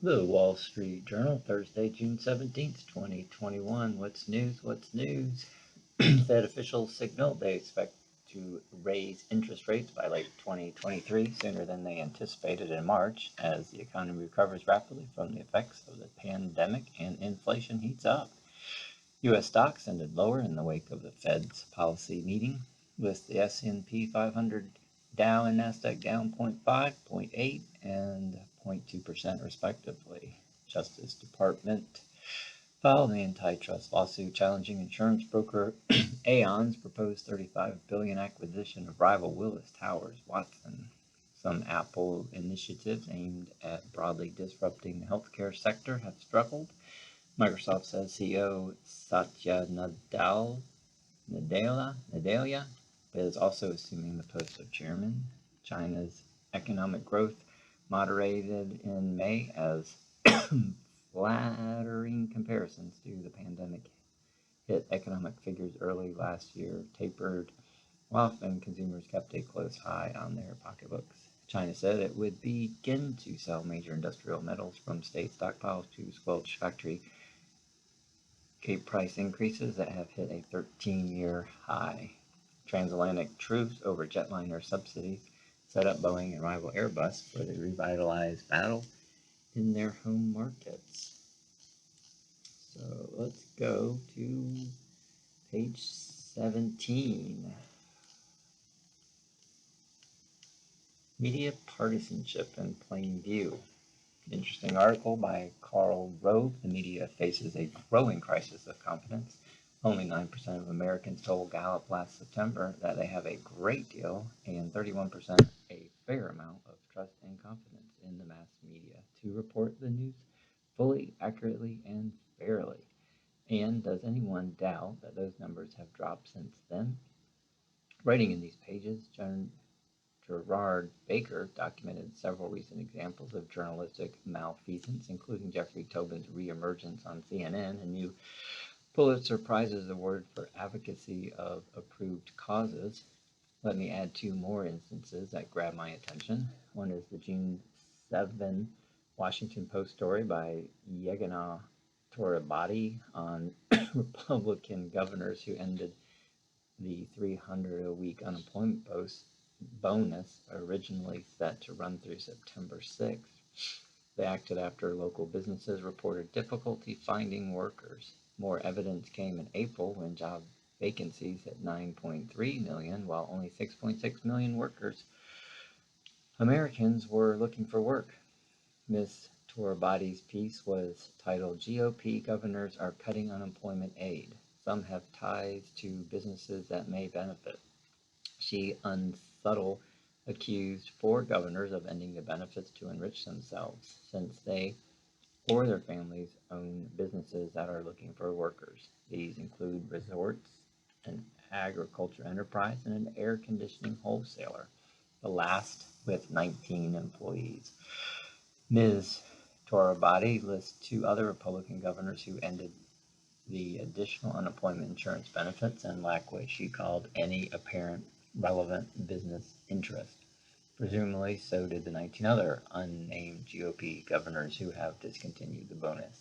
The Wall Street Journal, Thursday, June 17th, 2021. What's news? What's news? Fed officials signal they expect to raise interest rates by late 2023, sooner than they anticipated in March, as the economy recovers rapidly from the effects of the pandemic and inflation heats up. U.S. stocks ended lower in the wake of the Fed's policy meeting, with the S&P 500, Dow, and Nasdaq down 0.5, 0.8, and 0.2% respectively. Justice Department filed an antitrust lawsuit challenging insurance broker Aon's proposed $35 billion acquisition of rival Willis Towers Watson. Some Apple initiatives aimed at broadly disrupting the healthcare sector have struggled. Microsoft says CEO Satya Nadella is also assuming the post of chairman. China's economic growth moderated in May as flattering comparisons to the pandemic hit. Economic figures early last year tapered off and consumers kept a close eye on their pocketbooks. China said it would begin to sell major industrial metals from state stockpiles to squelch factory price increases that have hit a 13-year high. Transatlantic truce over jetliner subsidies set up Boeing and rival Airbus for the revitalized battle in their home markets. So let's go to page 17. Media partisanship in plain view. Interesting article by Carl Rove. The media faces a growing crisis of confidence. Only 9% of Americans told Gallup last September that they have a great deal, and 31% a fair amount of trust and confidence in the mass media to report the news fully, accurately, and fairly. And does anyone doubt that those numbers have dropped since then? Writing in these pages, Gerard Baker documented several recent examples of journalistic malfeasance, including Jeffrey Tobin's reemergence on CNN, a new Pulitzer Prizes award for advocacy of approved causes. Let me add two more instances that grab my attention. One is the June 7 Washington Post story by Yegana Torabati on Republican governors who ended the $300 a week unemployment bonus, originally set to run through September 6th. They acted after local businesses reported difficulty finding workers. More evidence came in April when job vacancies hit 9.3 million, while only 6.6 million Americans were looking for work. Ms. Torabati's piece was titled "GOP Governors Are Cutting Unemployment Aid. Some Have Ties to Businesses That May Benefit." She unsubtle accused four governors of ending the benefits to enrich themselves, since they or their families own businesses that are looking for workers. These include resorts, an agriculture enterprise, and an air conditioning wholesaler, the last with 19 employees. Ms. Torabati lists two other Republican governors who ended the additional unemployment insurance benefits and lack what she called any apparent relevant business interest. Presumably, so did the 19 other unnamed GOP governors who have discontinued the bonus.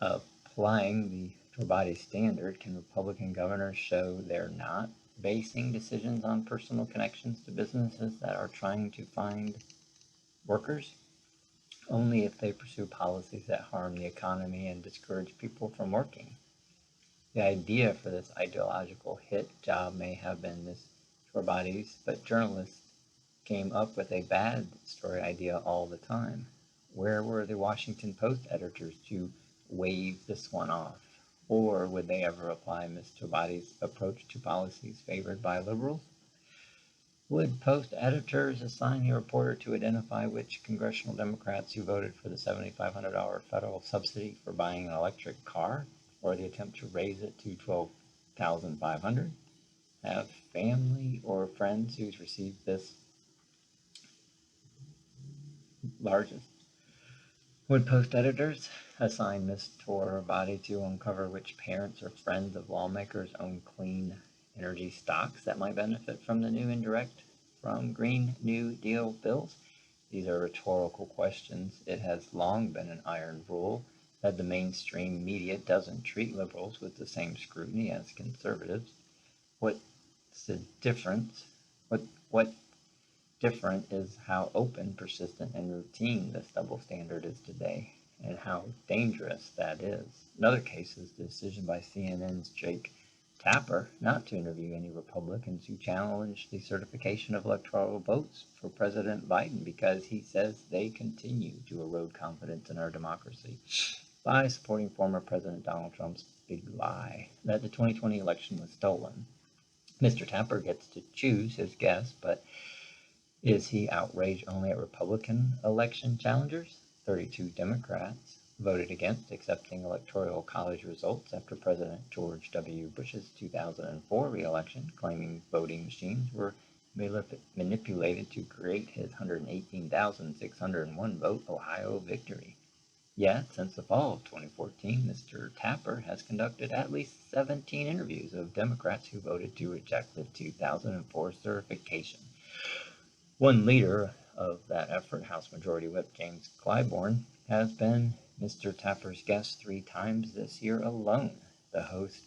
Applying the Torabati standard, can Republican governors show they're not basing decisions on personal connections to businesses that are trying to find workers? Only if they pursue policies that harm the economy and discourage people from working. The idea for this ideological hit job may have been Ms. Torabati's, but journalists came up with a bad story idea all the time. Where were the Washington Post editors to wave this one off? Or would they ever apply Ms. Torabati's approach to policies favored by liberals? Would Post editors assign a reporter to identify which congressional Democrats who voted for the $7,500 federal subsidy for buying an electric car, or the attempt to raise it to $12,500? Have family or friends who's received this largest? Would Post editors assign Ms. Torabati to uncover which parents or friends of lawmakers own clean energy stocks that might benefit from the new indirect from Green New Deal bills? These are rhetorical questions. It has long been an iron rule that the mainstream media doesn't treat liberals with the same scrutiny as conservatives. What's the difference? What different is how open, persistent, and routine this double standard is today, and how dangerous that is. In other cases, the decision by CNN's Jake Tapper not to interview any Republicans who challenged the certification of electoral votes for President Biden because he says they continue to erode confidence in our democracy by supporting former President Donald Trump's big lie that the 2020 election was stolen. Mr. Tapper gets to choose his guests, but is he outraged only at Republican election challengers? 32 Democrats voted against accepting Electoral College results after President George W. Bush's 2004 re-election, claiming voting machines were manipulated to create his 118,601 vote Ohio victory. Yet, since the fall of 2014, Mr. Tapper has conducted at least 17 interviews of Democrats who voted to reject the 2004 certification. One leader of that effort, House Majority Whip James Clyburn, has been Mr. Tapper's guest 3 times this year alone. The host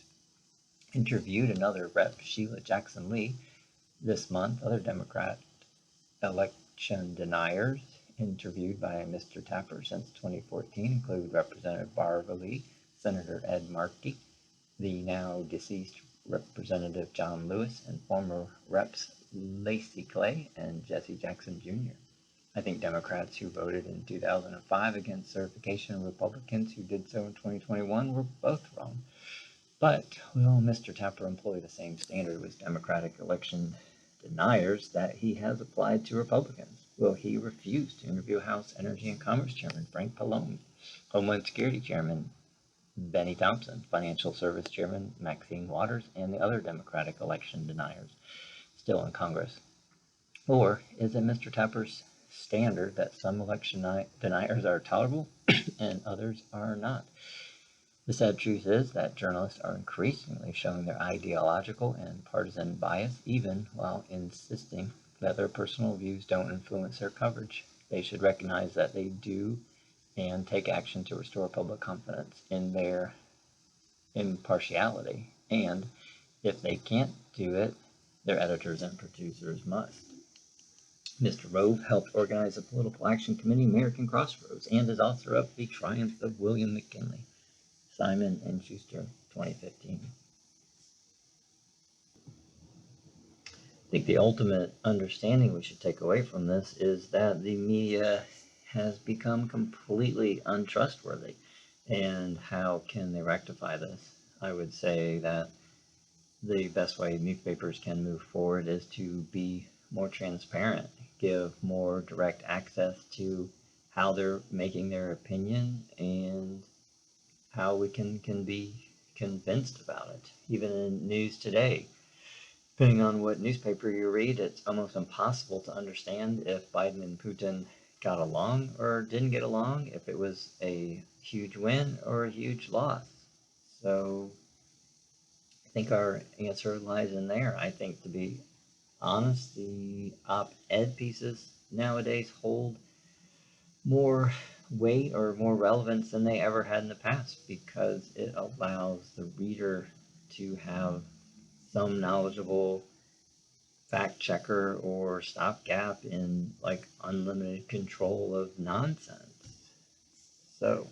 interviewed another rep, Sheila Jackson Lee, this month. Other Democrat election deniers interviewed by Mr. Tapper since 2014 include Representative Barbara Lee, Senator Ed Markey, the now deceased Representative John Lewis, and former Reps Lacey Clay and Jesse Jackson Jr. I think Democrats who voted in 2005 against certification and Republicans who did so in 2021 were both wrong. But will Mr. Tapper employ the same standard with Democratic election deniers that he has applied to Republicans? Will he refuse to interview House Energy and Commerce Chairman Frank Pallone, Homeland Security Chairman Benny Thompson, Financial Service Chairman Maxine Waters, and the other Democratic election deniers still in Congress? Or is it Mr. Tapper's standard that some election deniers are tolerable and others are not? The sad truth is that journalists are increasingly showing their ideological and partisan bias, even while insisting that their personal views don't influence their coverage. They should recognize that they do and take action to restore public confidence in their impartiality. And if they can't do it, their editors and producers must. Mr. Rove helped organize the Political Action Committee American Crossroads and is author of The Triumph of William McKinley, Simon & Schuster, 2015. I think the ultimate understanding we should take away from this is that the media has become completely untrustworthy. And how can they rectify this? I would say that the best way newspapers can move forward is to be more transparent, give more direct access to how they're making their opinion and how we can be convinced about it. Even in news today, depending on what newspaper you read, it's almost impossible to understand if Biden and Putin got along or didn't get along, if it was a huge win or a huge loss. So I think our answer lies in there. I think, to be honest, the op-ed pieces nowadays hold more weight or more relevance than they ever had in the past, because it allows the reader to have some knowledgeable fact checker or stopgap in like unlimited control of nonsense. So